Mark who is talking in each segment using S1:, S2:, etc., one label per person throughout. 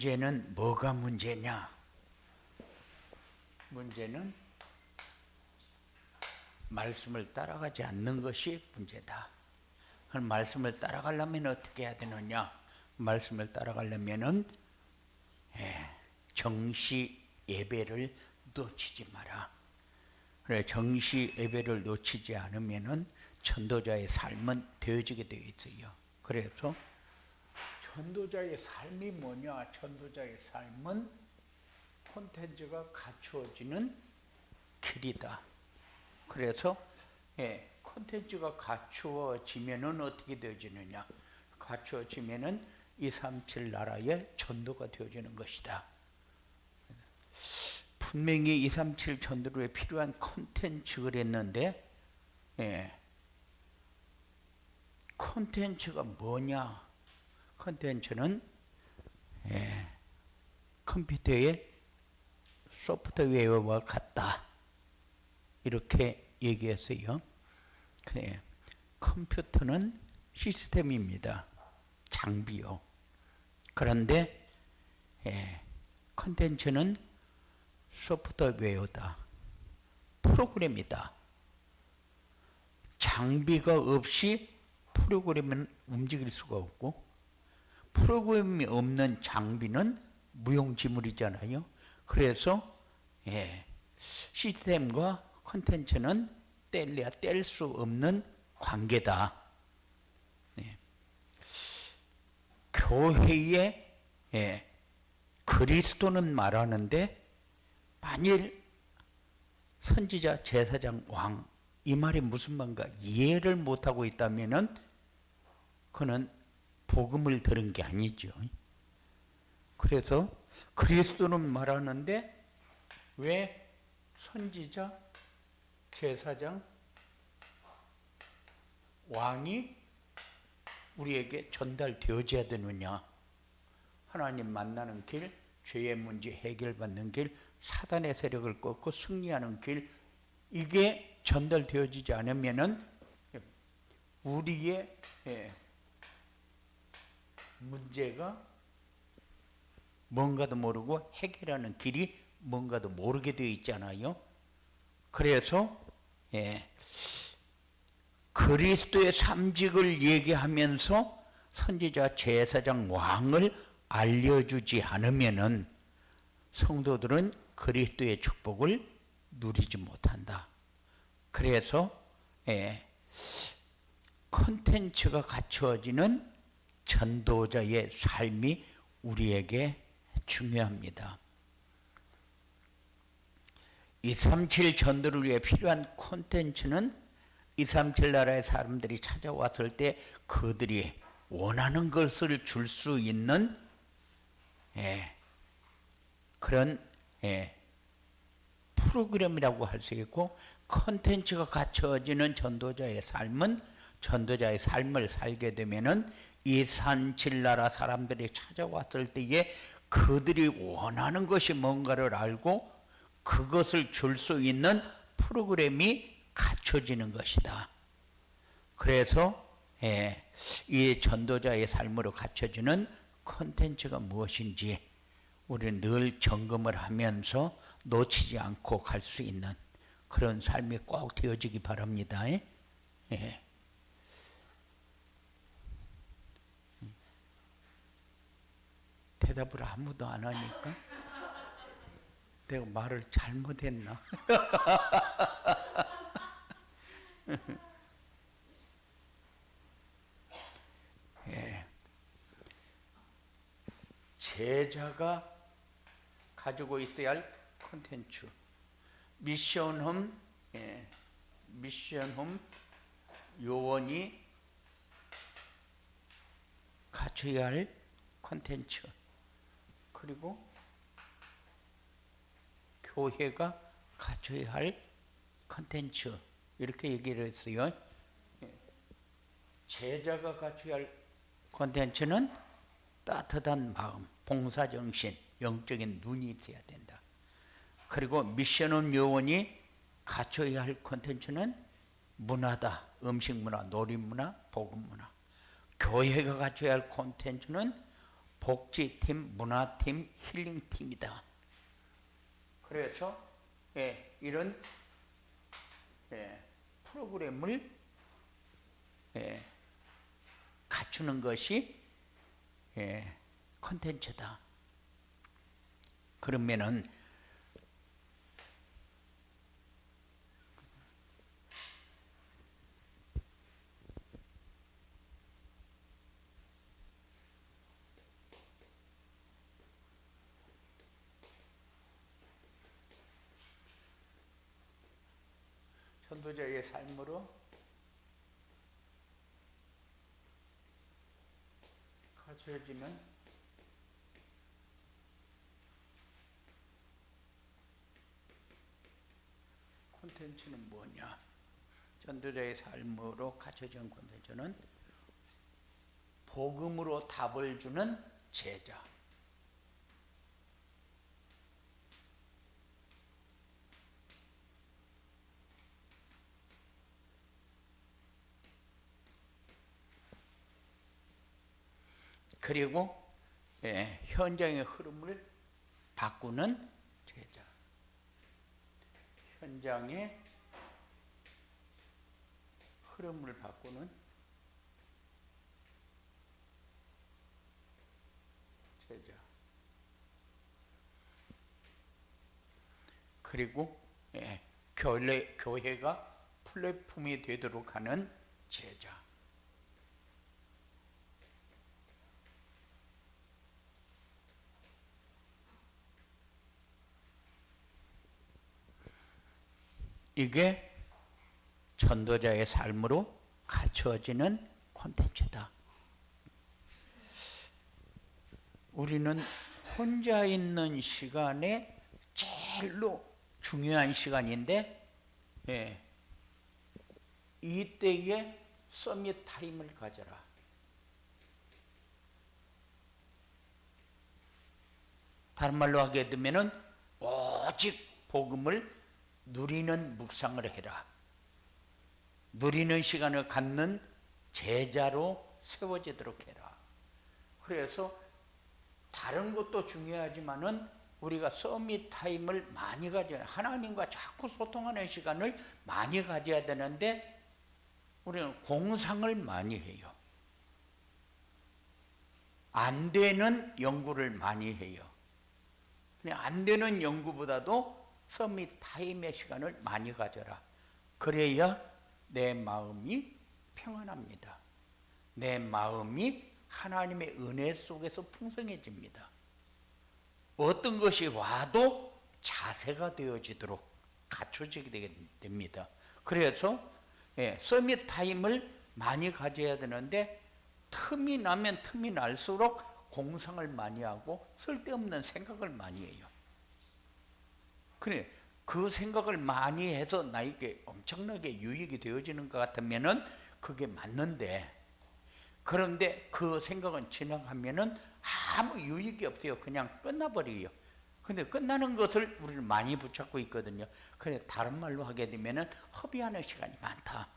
S1: 문제는 뭐가 문제냐? 문제는 말씀을 따라가지 않는 것이 문제다. 그럼 말씀을 따라가려면 어떻게 해야 되느냐? 말씀을 따라가려면은 정시 예배를 놓치지 마라. 그래, 정시 예배를 놓치지 않으면은 전도자의 삶은 되어지게 되어 있어요. 그래서 전도자의 삶이 뭐냐? 전도자의 삶은 콘텐츠가 갖추어지는 길이다. 그래서 콘텐츠가 갖추어지면은 어떻게 되어지느냐? 갖추어지면은 237 나라의 전도가 되어지는 것이다. 분명히 237 전도에 필요한 콘텐츠를 했는데, 콘텐츠가 뭐냐? 콘텐츠는 컴퓨터의 소프트웨어와 같다. 이렇게 얘기했어요. 컴퓨터는 시스템입니다. 장비요. 그런데 콘텐츠는 소프트웨어다. 프로그램이다. 장비가 없이 프로그램은 움직일 수가 없고, 프로그램이 없는 장비는 무용지물이잖아요. 그래서 시스템과 콘텐츠는 뗄래야 뗄 수 없는 관계다. 교회에 그리스도는 말하는데, 만일 선지자, 제사장, 왕, 이 말이 무슨 말인가 이해를 못하고 있다면은 그는 복음을 들은 게 아니죠. 그래서 그리스도는 말하는데 왜 선지자, 제사장, 왕이 우리에게 전달되어져야 되느냐? 하나님 만나는 길, 죄의 문제 해결받는 길, 사단의 세력을 꺾고 승리하는 길, 이게 전달되어지지 않으면은 우리의 문제가 뭔가도 모르고 해결하는 길이 뭔가도 모르게 되어 있잖아요. 그래서 그리스도의 삼직을 얘기하면서 선지자, 제사장, 왕을 알려주지 않으면은 성도들은 그리스도의 축복을 누리지 못한다. 그래서 콘텐츠가 갖추어지는 전도자의 삶이 우리에게 중요합니다. 237 전도를 위해 필요한 콘텐츠는 237 나라의 사람들이 찾아왔을 때 그들이 원하는 것을 줄 수 있는 그런 프로그램이라고 할 수 있고, 콘텐츠가 갖춰지는 전도자의 삶은 전도자의 삶을 살게 되면은 237 나라 사람들이 찾아왔을 때에 그들이 원하는 것이 뭔가를 알고 그것을 줄 수 있는 프로그램이 갖춰지는 것이다. 그래서 이 전도자의 삶으로 갖춰지는 콘텐츠가 무엇인지 우리는 늘 점검을 하면서 놓치지 않고 갈 수 있는 그런 삶이 꼭 되어지기 바랍니다. 대답을 아무도 안 하니까 내가 말을 잘못했나? 제자가 가지고 있어야 할 콘텐츠, 미션홈 요원이 갖춰야 할 콘텐츠, 그리고 교회가 갖춰야 할 콘텐츠, 이렇게 얘기를 했어요. 제자가 갖춰야 할 콘텐츠는 따뜻한 마음, 봉사정신, 영적인 눈이 있어야 된다. 그리고 미션홈 요원이 갖춰야 할 콘텐츠는 문화다. 음식문화, 놀이문화, 복음문화. 교회가 갖춰야 할 콘텐츠는 복지팀, 문화팀, 힐링팀이다. 그래서 이런 프로그램을 갖추는 것이 콘텐츠다. 그러면은 전도자의 삶으로 갖춰지는 콘텐츠는 뭐냐? 전도자의 삶으로 갖춰진 콘텐츠는 복음으로 답을 주는 제자. 그리고 현장의 흐름을 바꾸는 제자. 현장의 흐름을 바꾸는 제자. 그리고 교회가 플랫폼이 되도록 하는 제자. 이게 전도자의 삶으로 갖추어지는 콘텐츠다. 우리는 혼자 있는 시간에 제일로 중요한 시간인데 이때에 서밋 타임을 가져라. 다른 말로 하게 되면은 오직 복음을 누리는 묵상을 해라. 누리는 시간을 갖는 제자로 세워지도록 해라. 그래서 다른 것도 중요하지만은 우리가 서밋 타임을 많이 가져야, 하나님과 자꾸 소통하는 시간을 많이 가져야 되는데 우리는 공상을 많이 해요. 안 되는 연구를 많이 해요. 안 되는 연구보다도 서밋 타임의 시간을 많이 가져라. 그래야 내 마음이 평안합니다. 내 마음이 하나님의 은혜 속에서 풍성해집니다. 어떤 것이 와도 자세가 되어지도록 갖춰지게 됩니다. 그래서 서밋 타임을 많이 가져야 되는데 틈이 나면 틈이 날수록 공상을 많이 하고 쓸데없는 생각을 많이 해요. 그래, 그 생각을 많이 해서 나에게 엄청나게 유익이 되어지는 것 같으면은 그게 맞는데, 그런데 그 생각은 지나가면은 아무 유익이 없어요. 그냥 끝나버려요. 근데 끝나는 것을 우리는 많이 붙잡고 있거든요. 그래, 다른 말로 하게 되면은 허비하는 시간이 많다.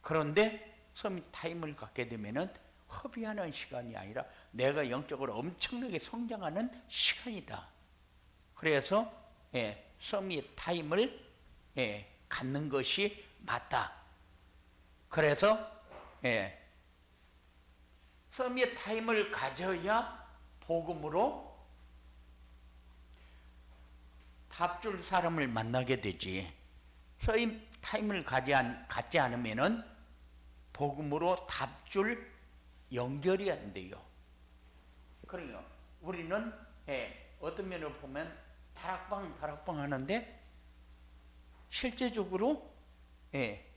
S1: 그런데 서밋 타임을 갖게 되면은 허비하는 시간이 아니라 내가 영적으로 엄청나게 성장하는 시간이다. 그래서 서밋 타임을 갖는 것이 맞다. 그래서 서밋 타임을 가져야 복음으로 답줄 사람을 만나게 되지. 서밋 타임을 갖지 않으면은 복음으로 답줄 연결이 안 돼요. 그러니까 우리는 어떤 면을 보면 다락방 하는데 실제적으로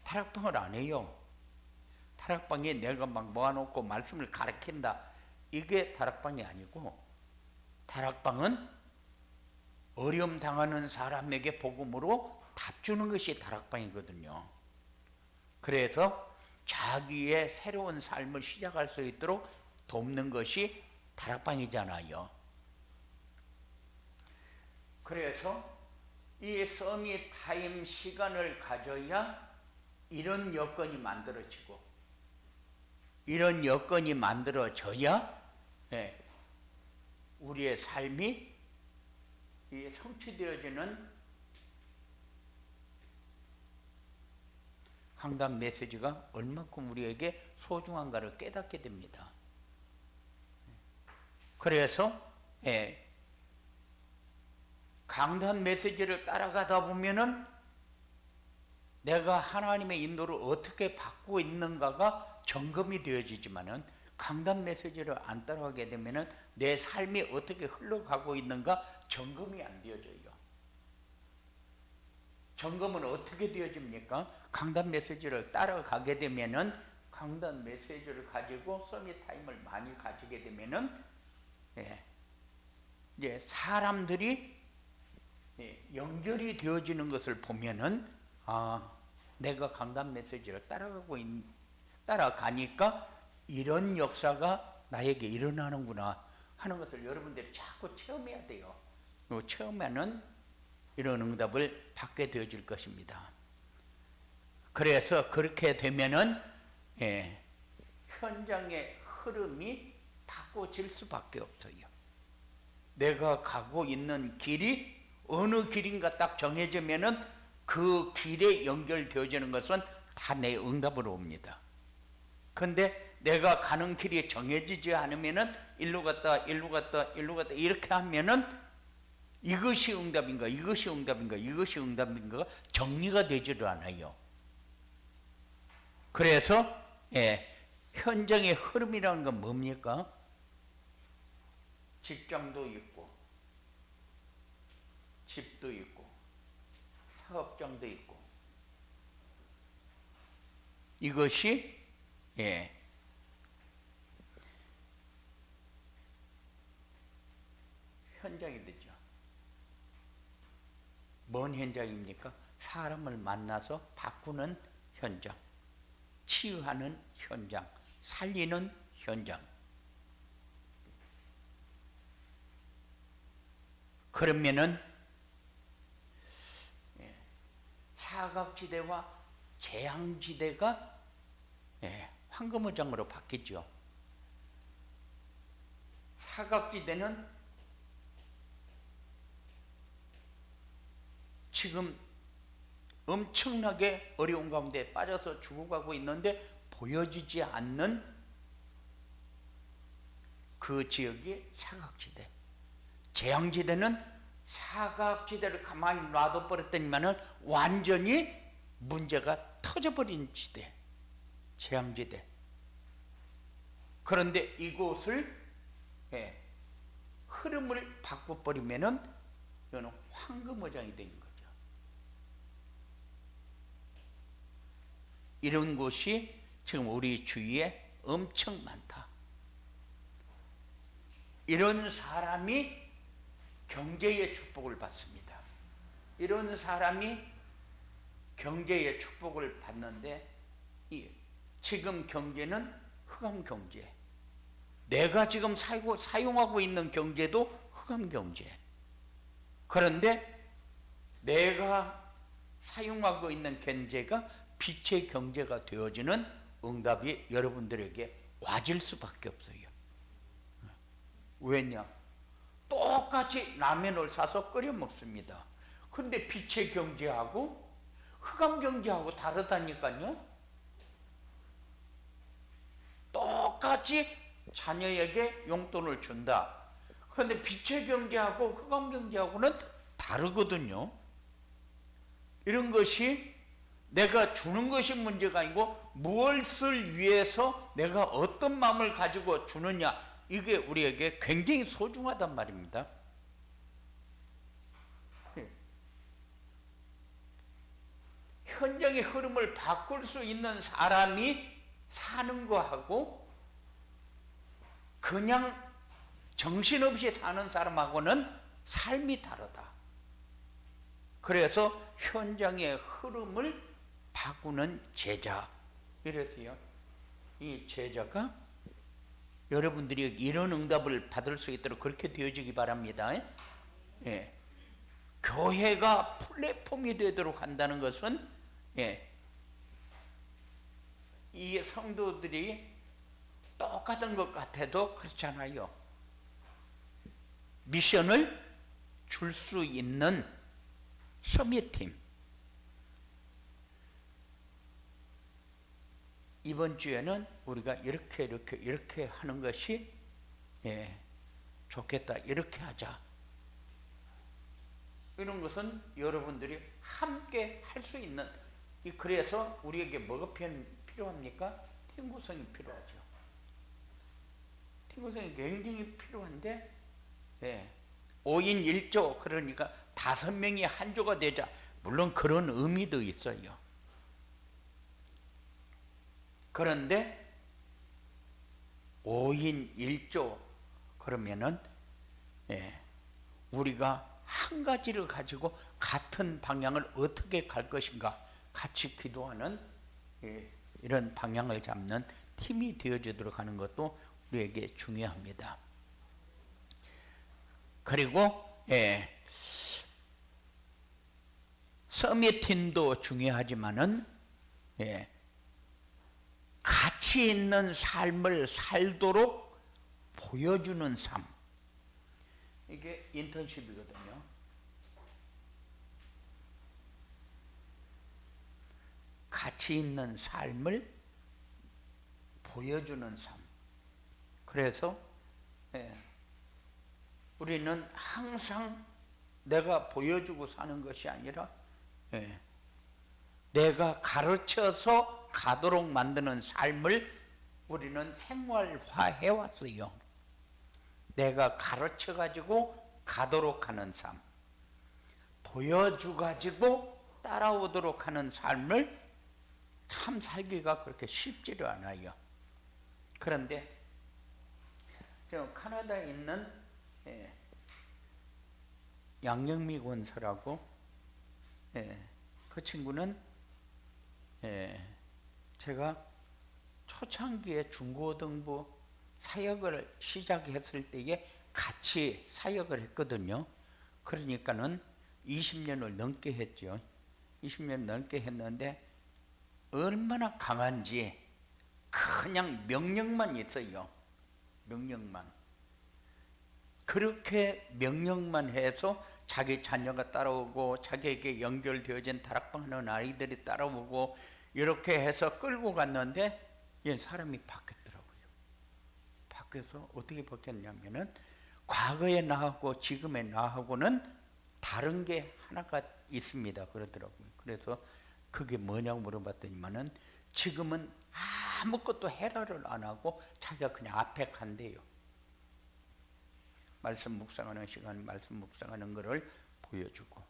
S1: 다락방을 안 해요. 다락방에 내가 막 모아놓고 말씀을 가르친다, 이게 다락방이 아니고, 다락방은 어려움 당하는 사람에게 복음으로 답 주는 것이 다락방이거든요. 그래서 자기의 새로운 삶을 시작할 수 있도록 돕는 것이 다락방이잖아요. 그래서 이 서밋 타임 시간을 가져야 이런 여건이 만들어지고, 이런 여건이 만들어져야 우리의 삶이 이 성취되어지는 강단 메시지가 얼마큼 우리에게 소중한가를 깨닫게 됩니다. 그래서 강단 메시지를 따라가다 보면은 내가 하나님의 인도를 어떻게 받고 있는가가 점검이 되어지지만은 강단 메시지를 안 따라가게 되면은 내 삶이 어떻게 흘러가고 있는가 점검이 안 되어져요. 점검은 어떻게 되어집니까? 강단 메시지를 따라가게 되면은 강단 메시지를 가지고 서밋 타임을 많이 가지게 되면은 이제 사람들이 연결이 되어지는 것을 보면은 내가 강단 메시지를 따라가니까 이런 역사가 나에게 일어나는구나 하는 것을 여러분들이 자꾸 체험해야 돼요. 체험하는 이런 응답을 받게 되어질 것입니다. 그래서 그렇게 되면은 현장의 흐름이 바꿔질 수밖에 없어요. 내가 가고 있는 길이 어느 길인가 딱 정해지면은 그 길에 연결되어지는 것은 다 내 응답으로 옵니다. 근데 내가 가는 길이 정해지지 않으면은 일로 갔다 이렇게 하면은 이것이 응답인가 정리가 되지도 않아요. 그래서 현장의 흐름이라는 건 뭡니까? 직장도 있고 집도 있고 사업장도 있고 이것이 현장이 되죠. 뭔 현장입니까? 사람을 만나서 바꾸는 현장, 치유하는 현장, 살리는 현장. 그러면은 사각지대와 재앙지대가 황금어장으로 바뀌죠. 사각지대는 지금 엄청나게 어려운 가운데 빠져서 죽어가고 있는데 보여지지 않는 그 지역이 사각지대. 재앙지대는 사각지대를 가만히 놔둬버렸더니만은 완전히 문제가 터져버린 지대, 재앙지대. 그런데 이곳을 흐름을 바꿔버리면은 이거는 황금어장이 되는 거죠. 이런 곳이 지금 우리 주위에 엄청 많다. 이런 사람이 경제의 축복을 받습니다. 이런 사람이 경제의 축복을 받는데 지금 경제는 흑암 경제. 내가 지금 사용하고 있는 경제도 흑암 경제. 그런데 내가 사용하고 있는 경제가 빛의 경제가 되어지는 응답이 여러분들에게 와질 수밖에 없어요. 왜냐? 똑같이 라면을 사서 끓여 먹습니다. 그런데 빛의 경제하고 흑암 경제하고 다르다니까요. 똑같이 자녀에게 용돈을 준다. 그런데 빛의 경제하고 흑암 경제하고는 다르거든요. 이런 것이 내가 주는 것이 문제가 아니고 무엇을 위해서 내가 어떤 마음을 가지고 주느냐, 이게 우리에게 굉장히 소중하단 말입니다. 현장의 흐름을 바꿀 수 있는 사람이 사는 거하고 그냥 정신없이 사는 사람하고는 삶이 다르다. 그래서 현장의 흐름을 바꾸는 제자, 이랬어요. 이 제자가 여러분들이 이런 응답을 받을 수 있도록 그렇게 되어지기 바랍니다. 교회가 플랫폼이 되도록 한다는 것은 이 성도들이 똑같은 것 같아도 그렇잖아요. 미션을 줄 수 있는 서밋팀. 이번 주에는 우리가 이렇게 하는 것이 좋겠다. 이렇게 하자. 이런 것은 여러분들이 함께 할 수 있는, 그래서 우리에게 뭐가 필요합니까? 팀구성이 필요하죠. 팀구성이 굉장히 필요한데 5인 1조, 그러니까 5명이 한 조가 되자. 물론 그런 의미도 있어요. 그런데 5인 1조 그러면은 우리가 한 가지를 가지고 같은 방향을 어떻게 갈 것인가 같이 기도하는 이런 방향을 잡는 팀이 되어주도록 하는 것도 우리에게 중요합니다. 그리고 서밋팀도 중요하지만은 가치 있는 삶을 살도록 보여주는 삶, 이게 인턴십이거든요. 가치 있는 삶을 보여주는 삶. 그래서 우리는 항상 내가 보여주고 사는 것이 아니라 내가 가르쳐서 가도록 만드는 삶을 우리는 생활화해 왔어요. 내가 가르쳐 가지고 가도록 하는 삶, 보여주 가지고 따라오도록 하는 삶을 참 살기가 그렇게 쉽지를 않아요. 그런데 저 카나다에 있는 양영미 권사라고 그 친구는 제가 초창기에 중고등부 사역을 시작했을 때에 같이 사역을 했거든요. 그러니까는 20년을 넘게 했죠. 20년 넘게 했는데 얼마나 강한지 그냥 명령만 있어요. 명령만. 그렇게 명령만 해서 자기 자녀가 따라오고 자기에게 연결되어진 다락방하는 아이들이 따라오고 이렇게 해서 끌고 갔는데 사람이 바뀌었더라고요. 바뀌어서 어떻게 바뀌었냐면은 과거의 나하고 지금의 나하고는 다른 게 하나가 있습니다. 그러더라고요. 그래서 그게 뭐냐고 물어봤더니만은 지금은 아무것도 헤라를 안 하고 자기가 그냥 앞에 간대요. 말씀 묵상하는 시간, 말씀 묵상하는 것을 보여주고,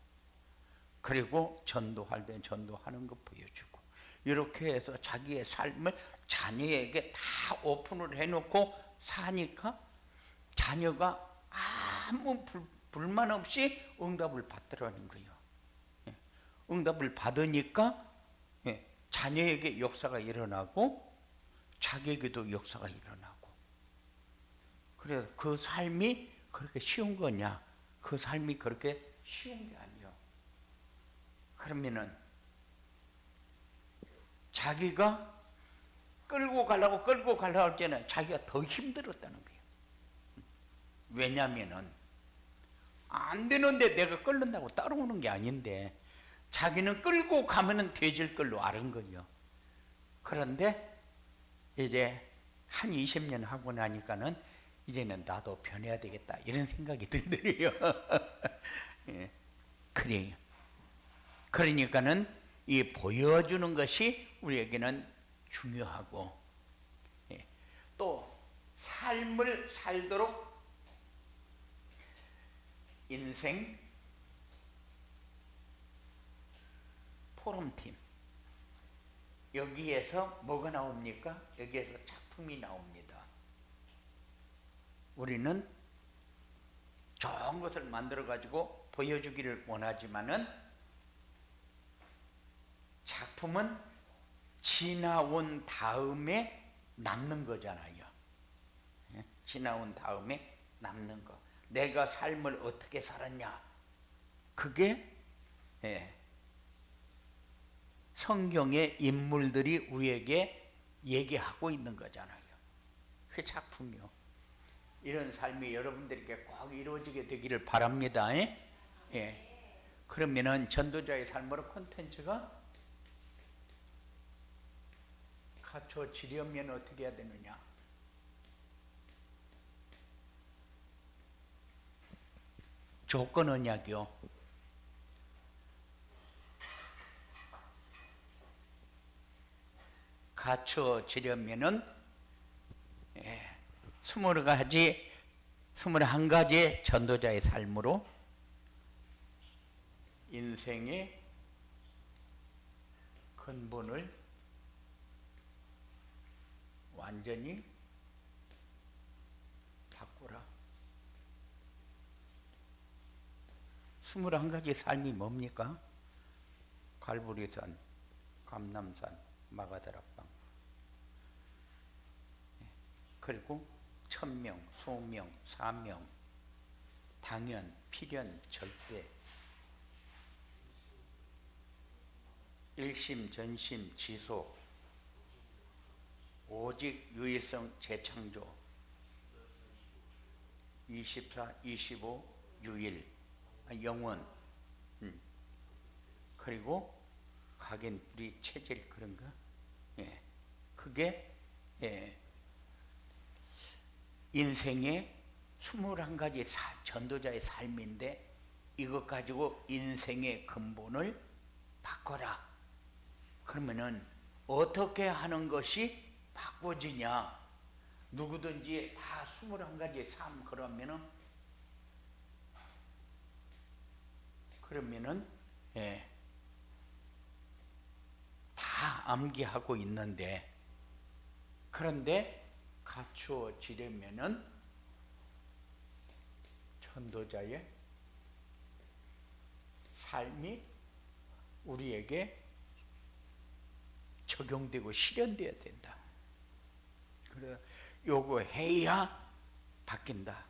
S1: 그리고 전도할 때 전도하는 거 보여주고, 이렇게 해서 자기의 삶을 자녀에게 다 오픈을 해놓고 사니까 자녀가 아무 불만 없이 응답을 받더라는 거예요. 응답을 받으니까 자녀에게 역사가 일어나고 자기에게도 역사가 일어나고. 그래서 그 삶이 그렇게 쉬운 거냐? 그 삶이 그렇게 쉬운 게 아니에요. 그러면은 자기가 끌고 가려고 할 때는 자기가 더 힘들었다는 거예요. 왜냐면은 안 되는데 내가 끌는다고 따라오는 게 아닌데 자기는 끌고 가면은 돼질 걸로 아는 거예요. 그런데 이제 한 20년 하고 나니까는 이제는 나도 변해야 되겠다 이런 생각이 들더래요. 그래요. 그러니까는 이 보여주는 것이 우리에게는 중요하고, 또 삶을 살도록 인생 포럼팀, 여기에서 뭐가 나옵니까? 여기에서 작품이 나옵니다. 우리는 좋은 것을 만들어 가지고 보여주기를 원하지만은 작품은 지나온 다음에 남는 거잖아요. 지나온 다음에 남는 거. 내가 삶을 어떻게 살았냐. 그게 성경의 인물들이 우리에게 얘기하고 있는 거잖아요. 그 작품이요. 이런 삶이 여러분들에게 꼭 이루어지게 되기를 바랍니다. 예. 그러면은 전도자의 삶으로 콘텐츠가 갖춰지려면 어떻게 해야 되느냐? 조건 언약이요. 갖춰지려면은 21가지 전도자의 삶으로 인생의 근본을 완전히 바꾸라. 21가지 삶이 뭡니까? 갈보리산, 감남산, 마가다락방, 그리고 천명, 소명, 사명, 당연, 필연, 절대, 일심, 전심, 지속, 오직, 유일성, 재창조, 24, 25, 유일, 영원, 그리고 각인, 뿌리, 체질, 그런가? 예. 그게 인생의 21가지 전도자의 삶인데, 이것 가지고 인생의 근본을 바꿔라. 그러면은 어떻게 하는 것이 바꿔지냐? 누구든지 다 21가지 삶 그러면은 다 암기하고 있는데, 그런데 갖추어지려면은 전도자의 삶이 우리에게 적용되고 실현되어야 된다. 그래, 요거 해야 바뀐다.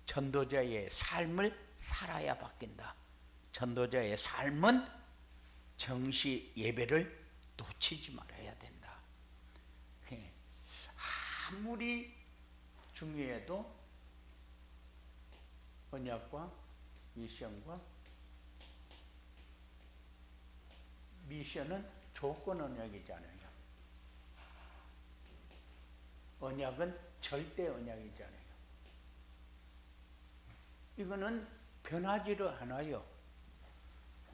S1: 전도자의 삶을 살아야 바뀐다. 전도자의 삶은 정시 예배를 놓치지 말아야 된다. 아무리 중요해도 언약과 미션과 미션은 조건 언약이잖아요. 언약은 절대 언약이잖아요. 이거는 변하지를 않아요.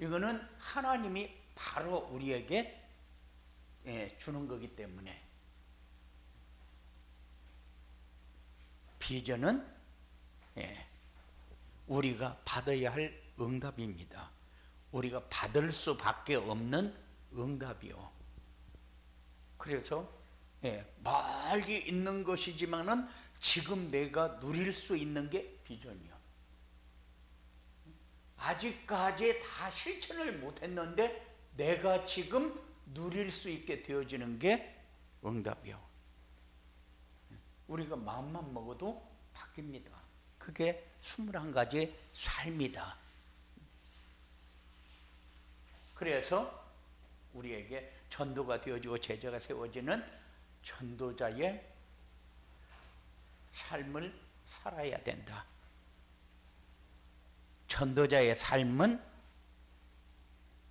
S1: 이거는 하나님이 바로 우리에게 주는 거기 때문에. 비전은 우리가 받아야 할 응답입니다. 우리가 받을 수밖에 없는 응답이요. 그래서 멀리 있는 것이지만은 지금 내가 누릴 수 있는 게 비전이요. 아직까지 다 실천을 못했는데 내가 지금 누릴 수 있게 되어지는 게 응답이요. 우리가 마음만 먹어도 바뀝니다. 그게 21가지 삶이다. 그래서 우리에게 전도가 되어지고 제자가 세워지는 전도자의 삶을 살아야 된다. 전도자의 삶은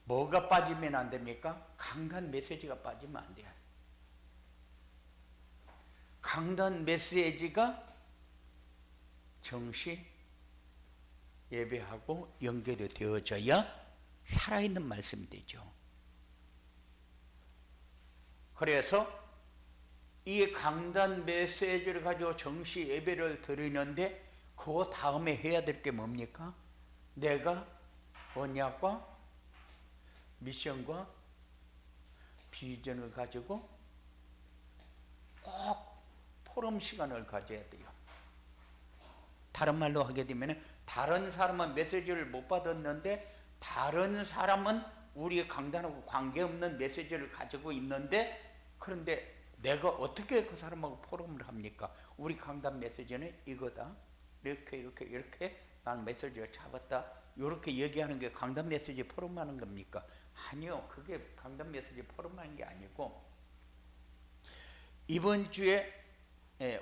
S1: 뭐가 빠지면 안 됩니까? 강단 메시지가 빠지면 안 돼요. 강단 메시지가 정시 예배하고 연결이 되어져야 살아있는 말씀이 되죠. 그래서 이 강단 메시지를 가지고 정시 예배를 드리는데 그 다음에 해야 될 게 뭡니까? 내가 언약과 미션과 비전을 가지고 꼭 포럼 시간을 가져야 돼요. 다른 말로 하게 되면 다른 사람은 메시지를 못 받았는데 다른 사람은 우리 강단하고 관계없는 메시지를 가지고 있는데, 그런데 내가 어떻게 그 사람하고 포럼을 합니까? 우리 강단 메시지는 이거다. 이렇게 나는 메시지를 잡았다. 이렇게 얘기하는 게 강단 메시지 포럼하는 겁니까? 아니요. 그게 강단 메시지 포럼하는 게 아니고, 이번 주에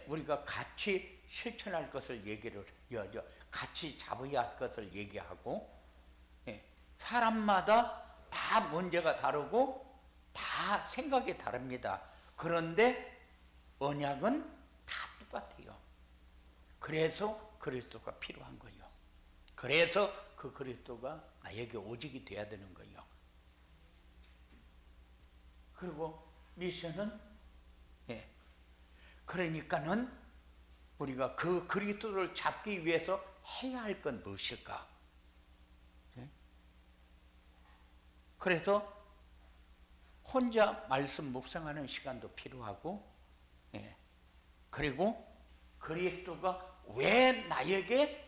S1: 우리가 같이 실천할 것을 얘기를 해야죠. 같이 잡아야 할 것을 얘기하고, 사람마다 다 문제가 다르고 다 생각이 다릅니다. 그런데 언약은 다 똑같아요. 그래서 그리스도가 필요한 거예요. 그래서 그 그리스도가 나에게 오직이 돼야 되는 거예요. 그리고 미션은 그러니까는 우리가 그 그리스도를 잡기 위해서 해야 할 건 무엇일까? 그래서 혼자 말씀 묵상하는 시간도 필요하고, 그리고 그리스도가 왜 나에게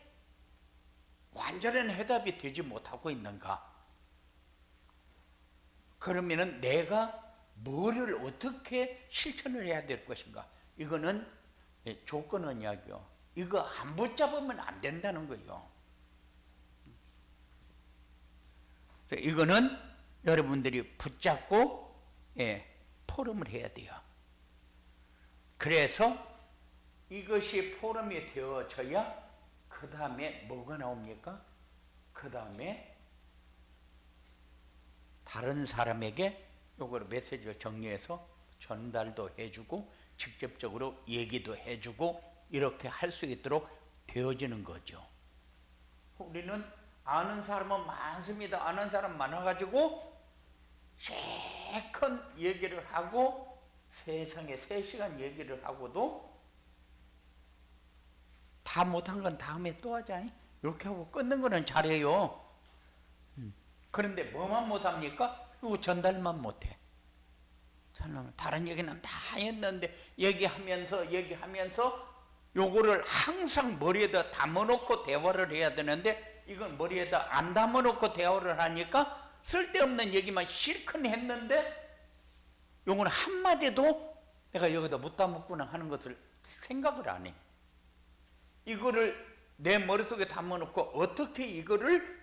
S1: 완전한 해답이 되지 못하고 있는가? 그러면은 내가 뭐를 어떻게 실천을 해야 될 것인가? 이거는 조건 언약이요. 이거 안 붙잡으면 안 된다는 거예요. 그래서 이거는 여러분들이 붙잡고 포럼을 해야 돼요. 그래서 이것이 포럼이 되어져야 그 다음에 뭐가 나옵니까? 그 다음에 다른 사람에게 요거를 메시지를 정리해서 전달도 해주고 직접적으로 얘기도 해주고 이렇게 할 수 있도록 되어지는 거죠. 우리는 아는 사람은 많습니다. 아는 사람 많아가지고 실컷 얘기를 하고 세상에 3시간 얘기를 하고도 다 못한 건 다음에 또 하자. 이렇게 하고 끊는 거는 잘해요. 그런데 뭐만 못합니까? 이거 전달만 못해. 다른 얘기는 다 했는데 얘기하면서 요거를 항상 머리에다 담아놓고 대화를 해야 되는데 이건 머리에다 안 담아놓고 대화를 하니까 쓸데없는 얘기만 실컷 했는데 요거는 한마디도 내가 여기다 못 담았구나 하는 것을 생각을 안 해. 이거를 내 머릿속에 담아놓고 어떻게 이거를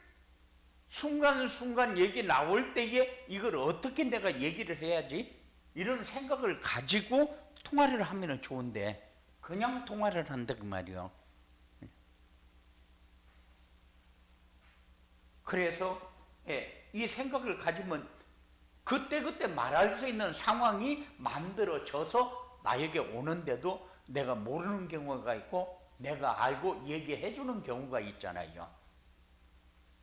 S1: 순간순간 얘기 나올 때에 이걸 어떻게 내가 얘기를 해야지 이런 생각을 가지고 통화를 하면 좋은데 그냥 통화를 한다 그 말이요. 그래서 이 생각을 가지면 그때그때 말할 수 있는 상황이 만들어져서 나에게 오는데도 내가 모르는 경우가 있고 내가 알고 얘기해 주는 경우가 있잖아요.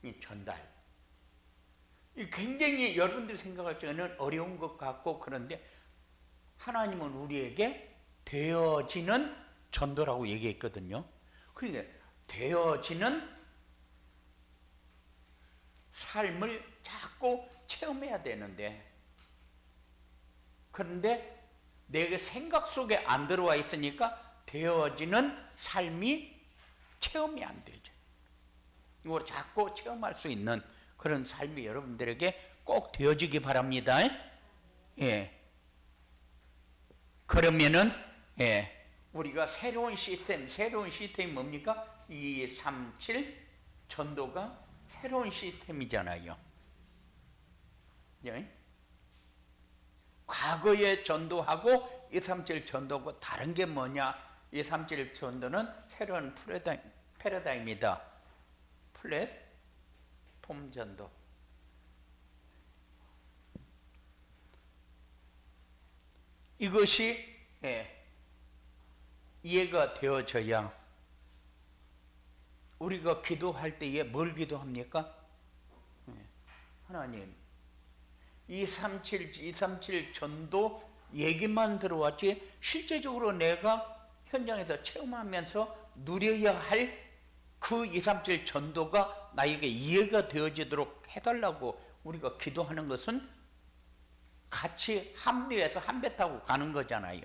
S1: 이 전달. 이 굉장히 여러분들이 생각할 때는 어려운 것 같고 그런데 하나님은 우리에게 되어지는 전도라고 얘기했거든요. 그런데 되어지는 삶을 자꾸 체험해야 되는데 그런데 내 생각 속에 안 들어와 있으니까 되어지는 삶이 체험이 안 되죠. 이걸 자꾸 체험할 수 있는 그런 삶이 여러분들에게 꼭 되어지기 바랍니다. 그러면은 우리가 새로운 시스템이 뭡니까? 237 전도가 새로운 시스템이잖아요. 과거의 전도하고 237 전도하고 다른 게 뭐냐? 237 전도는 새로운 패러다임이다. 플랫폼 전도. 이것이 이해가 되어져야 우리가 기도할 때에 뭘 기도합니까? 하나님 237 전도 얘기만 들어왔지 실제적으로 내가 현장에서 체험하면서 누려야 할 그 237 전도가 나에게 이해가 되어지도록 해달라고 우리가 기도하는 것은 같이 합류해서 한 배 타고 가는 거잖아요.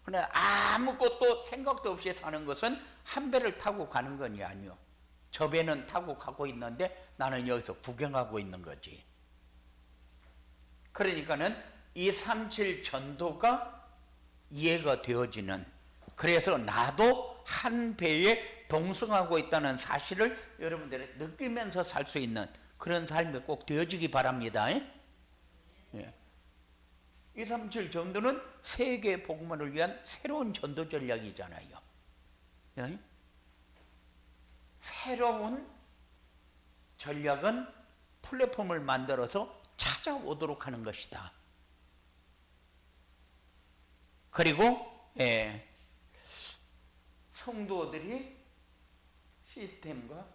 S1: 그러나 아무것도 생각도 없이 사는 것은 한 배를 타고 가는 건 아니요. 저 배는 타고 가고 있는데 나는 여기서 구경하고 있는 거지. 그러니까는 237 전도가 이해가 되어지는, 그래서 나도 한 배에 동승하고 있다는 사실을 여러분들이 느끼면서 살 수 있는 그런 삶이 꼭 되어지기 바랍니다. 237 전도는 세계 복음화를 위한 새로운 전도 전략이잖아요. 예? 새로운 전략은 플랫폼을 만들어서 찾아오도록 하는 것이다. 그리고 성도들이 시스템과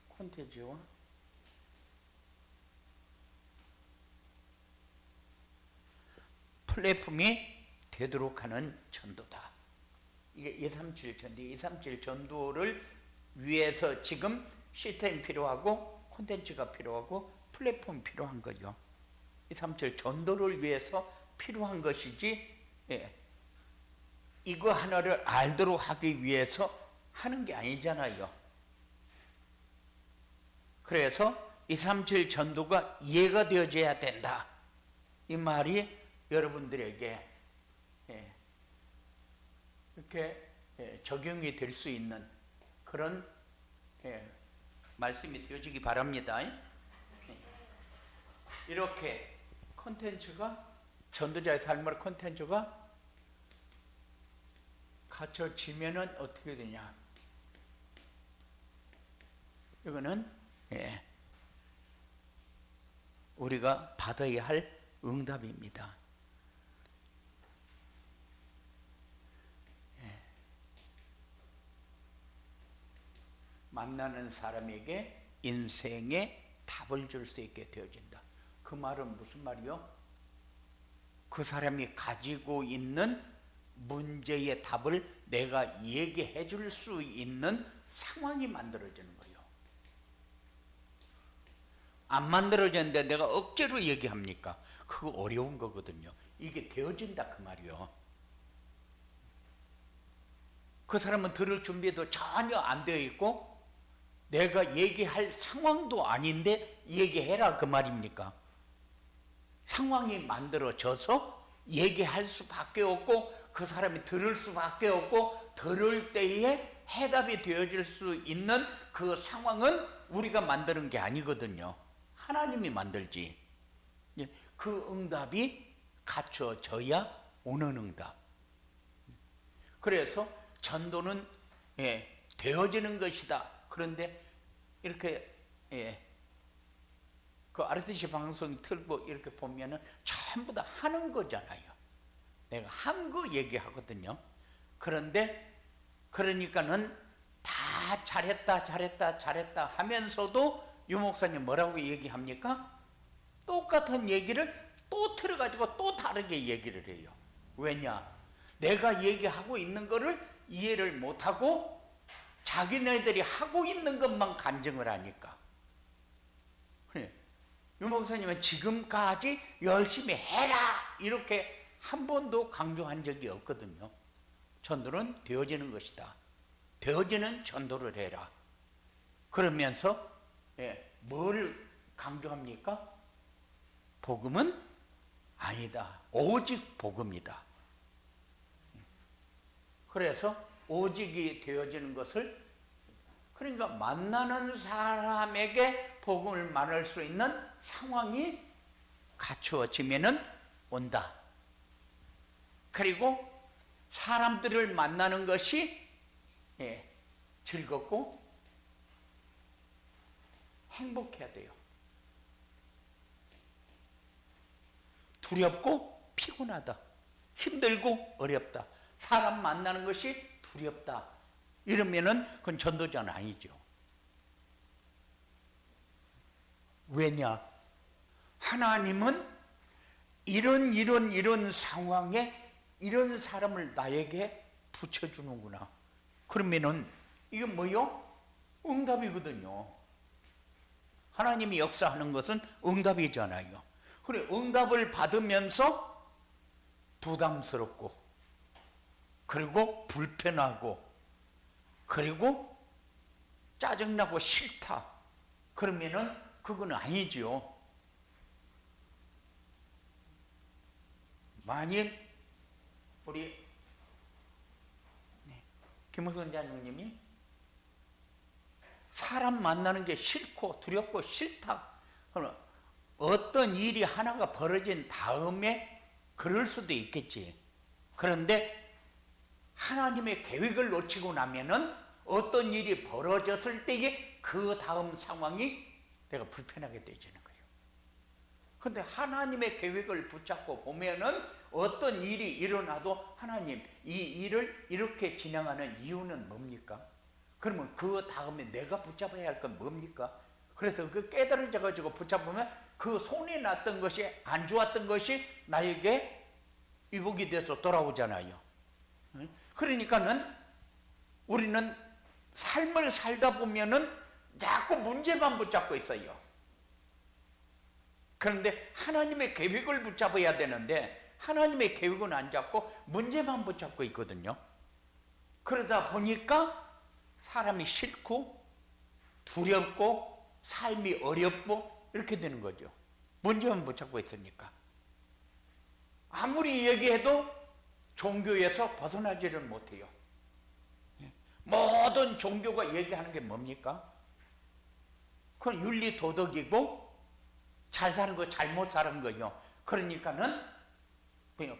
S1: 콘텐츠와 플랫폼이 되도록 하는 전도다. 이게 237 전도, 237 전도를 위해서 지금 시스템이 필요하고 콘텐츠가 필요하고 플랫폼이 필요한 거죠. 237 전도를 위해서 필요한 것이지, 이거 하나를 알도록 하기 위해서 하는 게 아니잖아요. 그래서 237 전도가 이해가 되어져야 된다. 이 말이 여러분들에게 이렇게 적용이 될 수 있는 그런 말씀이 되어지기 바랍니다. 이렇게 콘텐츠가, 전도자의 삶의 콘텐츠가 갖춰지면은 어떻게 되냐? 이거는 우리가 받아야 할 응답입니다. 만나는 사람에게 인생의 답을 줄 수 있게 되어진다. 그 말은 무슨 말이요? 그 사람이 가지고 있는 문제의 답을 내가 얘기해 줄 수 있는 상황이 만들어지는 거예요. 안 만들어졌는데 내가 억지로 얘기합니까? 그거 어려운 거거든요. 이게 되어진다 그 말이요. 그 사람은 들을 준비도 전혀 안 되어 있고 내가 얘기할 상황도 아닌데 얘기해라 그 말입니까? 상황이 만들어져서 얘기할 수밖에 없고 그 사람이 들을 수밖에 없고 들을 때에 해답이 되어질 수 있는 그 상황은 우리가 만드는 게 아니거든요. 하나님이 만들지. 그 응답이 갖춰져야 오는 응답. 그래서 전도는 되어지는 것이다. 그런데 이렇게 그 RTC 방송 틀고 이렇게 보면은 전부 다 하는 거잖아요. 내가 한 거 얘기하거든요. 그런데 그러니까는 다 잘했다 하면서도 유 목사님 뭐라고 얘기합니까? 똑같은 얘기를 또 틀어가지고 또 다르게 얘기를 해요. 왜냐? 내가 얘기하고 있는 거를 이해를 못하고 자기네들이 하고 있는 것만 간증을 하니까. 유 목사님은 지금까지 열심히 해라 이렇게 한 번도 강조한 적이 없거든요. 전도는 되어지는 것이다. 되어지는 전도를 해라. 그러면서 뭘 강조합니까? 복음은 아니다. 오직 복음이다. 그래서 오직이 되어지는 것을, 그러니까 만나는 사람에게 복음을 말할 수 있는 상황이 갖추어지면은 온다. 그리고 사람들을 만나는 것이 즐겁고 행복해야 돼요. 두렵고 피곤하다. 힘들고 어렵다. 사람 만나는 것이 두렵다. 이러면은 그건 전도자는 아니죠. 왜냐? 하나님은 이런 상황에 이런 사람을 나에게 붙여주는구나. 그러면은 이게 뭐요? 응답이거든요. 하나님이 역사하는 것은 응답이잖아요. 그래, 응답을 받으면서 부담스럽고 그리고 불편하고 그리고 짜증나고 싫다. 그러면은 그건 아니지요. 만일 우리 김우선 장로님이 사람 만나는 게 싫고 두렵고 싫다. 그럼 어떤 일이 하나가 벌어진 다음에 그럴 수도 있겠지. 그런데 하나님의 계획을 놓치고 나면은 어떤 일이 벌어졌을 때에 그 다음 상황이 내가 불편하게 되지는 거예요. 그런데 하나님의 계획을 붙잡고 보면은 어떤 일이 일어나도 하나님 이 일을 이렇게 진행하는 이유는 뭡니까? 그러면 그 다음에 내가 붙잡아야 할 건 뭡니까? 그래서 그 깨달아져 가지고 붙잡으면 그 손에 났던 것이 안 좋았던 것이 나에게 위복이 돼서 돌아오잖아요. 그러니까는 우리는 삶을 살다 보면은 자꾸 문제만 붙잡고 있어요. 그런데 하나님의 계획을 붙잡아야 되는데 하나님의 계획은 안 잡고 문제만 붙잡고 있거든요. 그러다 보니까 사람이 싫고 두렵고 삶이 어렵고 이렇게 되는 거죠. 문제만 붙잡고 있으니까. 아무리 얘기해도 종교에서 벗어나지를 못해요. 모든 종교가 얘기하는 게 뭡니까? 그건 윤리 도덕이고 잘 사는 거 잘못 사는 거요. 그러니까는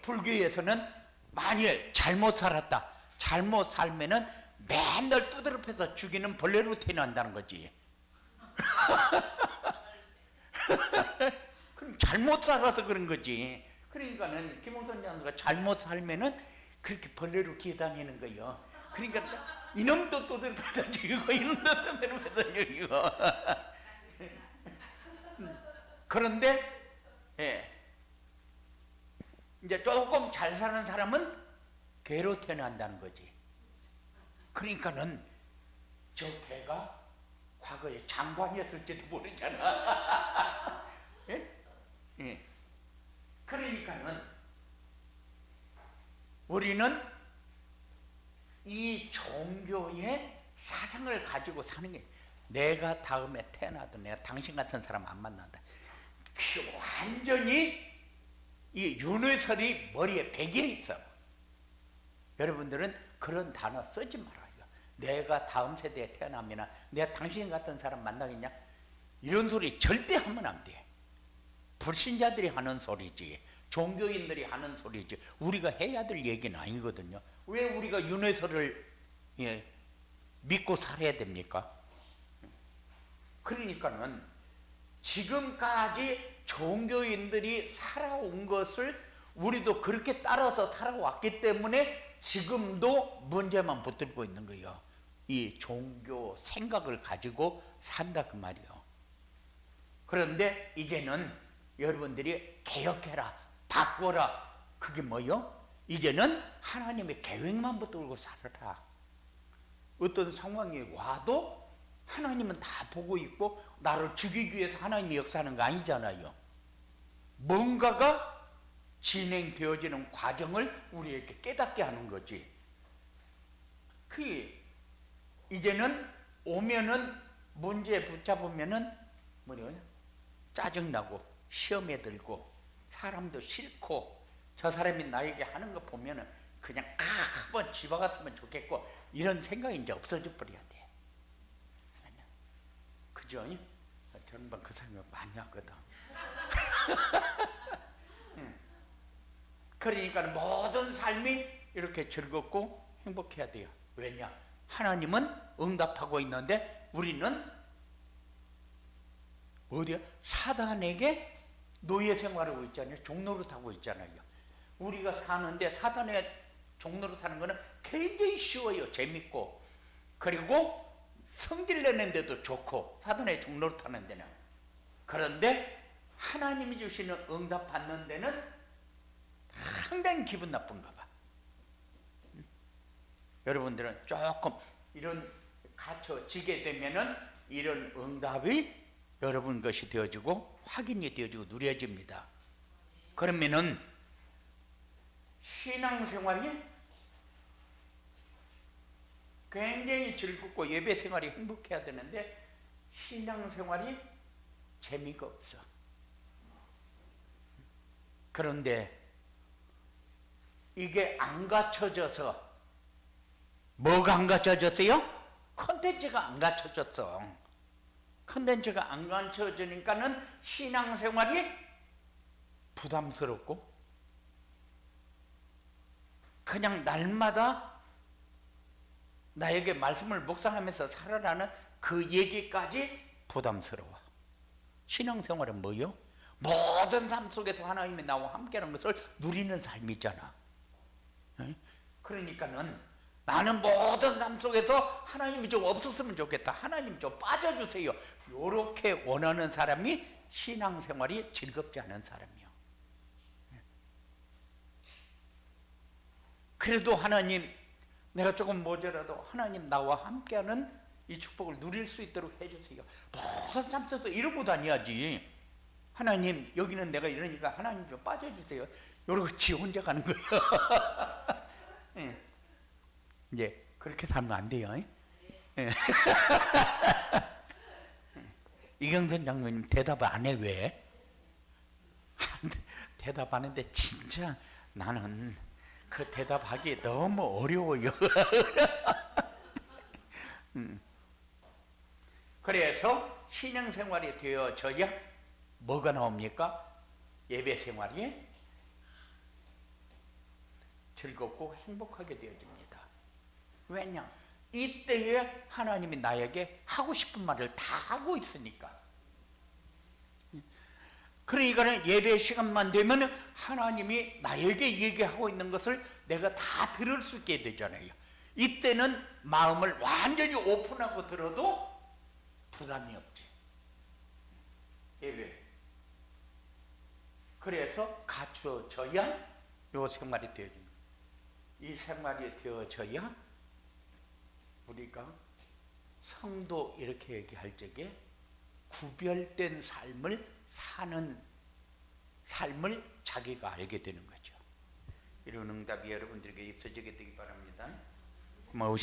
S1: 불교에서는 만일 잘못 살았다, 잘못 살면은 맨날 두드럽혀서 죽이는 벌레로 태어난다는 거지. 그럼 잘못 살아서 그런 거지. 그러니까는 김홍선 장수가 잘못 살면은 그렇게 벌레로 기어다니는 거요. 그러니까 이놈도 두드럽혀서 죽이고 이놈도 두드럽혀서 죽이고. 그런데 이제 조금 잘 사는 사람은 개로 태어난다는 거지. 그러니까는 저 개가 과거에 장관이었을지도 모르잖아. 그러니까는 우리는 이 종교의 사상을 가지고 사는 게 내가 다음에 태어나도 내가 당신 같은 사람 안 만난다. 완전히 이 윤회설이 머리에 배겨 있어. 여러분들은 그런 단어 쓰지 말아요. 내가 다음 세대에 태어나면 내가 당신 같은 사람 만나겠냐? 이런 소리 절대 하면 안 돼. 불신자들이 하는 소리지, 종교인들이 하는 소리지, 우리가 해야 될 얘기는 아니거든요. 왜 우리가 윤회설을 믿고 살아야 됩니까? 그러니까는 지금까지 종교인들이 살아온 것을 우리도 그렇게 따라서 살아왔기 때문에 지금도 문제만 붙들고 있는 거예요. 이 종교 생각을 가지고 산다 그 말이에요. 그런데 이제는 여러분들이 개혁해라, 바꿔라. 그게 뭐요? 이제는 하나님의 계획만 붙들고 살아라. 어떤 상황이 와도 하나님은 다 보고 있고 나를 죽이기 위해서 하나님이 역사하는 거 아니잖아요. 뭔가가 진행되어지는 과정을 우리에게 깨닫게 하는 거지. 이제는 오면은 문제 붙잡으면은 짜증나고 시험에 들고 사람도 싫고 저 사람이 나에게 하는 거 보면은 그냥 한번 집어갔으면 좋겠고 이런 생각이 이제 없어져 버려야 돼. 그죠? 저는 그 생각 많이 하거든. 그러니까 모든 삶이 이렇게 즐겁고 행복해야 돼요. 왜냐? 하나님은 응답하고 있는데 우리는 어디야? 사단에게 노예 생활하고 있잖아요. 종노릇하고 있잖아요. 우리가 사는데 사단의 종노릇 하는 거는 굉장히 쉬워요. 재밌고 그리고 성질 내는 데도 좋고 사단의 종노릇 하는 데는. 그런데 하나님이 주시는 응답 받는 데는 상당히 기분 나쁜가 봐. 여러분들은 조금 이런 갇혀지게 되면은 이런 응답이 여러분 것이 되어지고 확인이 되어지고 누려집니다. 그러면은 신앙생활이 굉장히 즐겁고 예배생활이 행복해야 되는데 신앙생활이 재미가 없어. 그런데 이게 안 갖춰져서 뭐가 안 갖춰졌어요? 콘텐츠가 안 갖춰졌어. 콘텐츠가 안 갖춰지니까는 신앙생활이 부담스럽고 그냥 날마다 나에게 말씀을 묵상하면서 살아라는 그 얘기까지 부담스러워. 신앙생활은 뭐요? 모든 삶 속에서 하나님이 나와 함께하는 것을 누리는 삶이잖아. 그러니까는 나는 모든 삶 속에서 하나님이 좀 없었으면 좋겠다. 하나님 좀 빠져주세요. 이렇게 원하는 사람이 신앙생활이 즐겁지 않은 사람이요. 그래도 하나님, 내가 조금 모자라도 하나님 나와 함께하는 이 축복을 누릴 수 있도록 해주세요. 모든 삶 속에서 이러고 다녀야지. 하나님, 여기는 내가 이러니까 하나님 좀 빠져주세요. 이러고 지 혼자 가는 거예요. 이제 그렇게 살면 안 돼요. 이경선 장로님 대답 안 해. 왜? 대답하는데 진짜 나는 그 대답하기 너무 어려워요. 그래서 신앙생활이 되어져야 뭐가 나옵니까? 예배생활이 즐겁고 행복하게 되어집니다. 왜냐? 이때에 하나님이 나에게 하고 싶은 말을 다 하고 있으니까. 그러니까 예배 시간만 되면 하나님이 나에게 얘기하고 있는 것을 내가 다 들을 수 있게 되잖아요. 이때는 마음을 완전히 오픈하고 들어도 부담이 없지. 예배. 그래서 갖추어져야 요 생활이 되어집니다. 이 생활이 되어져야 우리가 성도 이렇게 얘기할 적에 구별된 삶을 사는 삶을 자기가 알게 되는 거죠. 이런 응답이 여러분들에게 있어지게 되기 바랍니다. 고마우신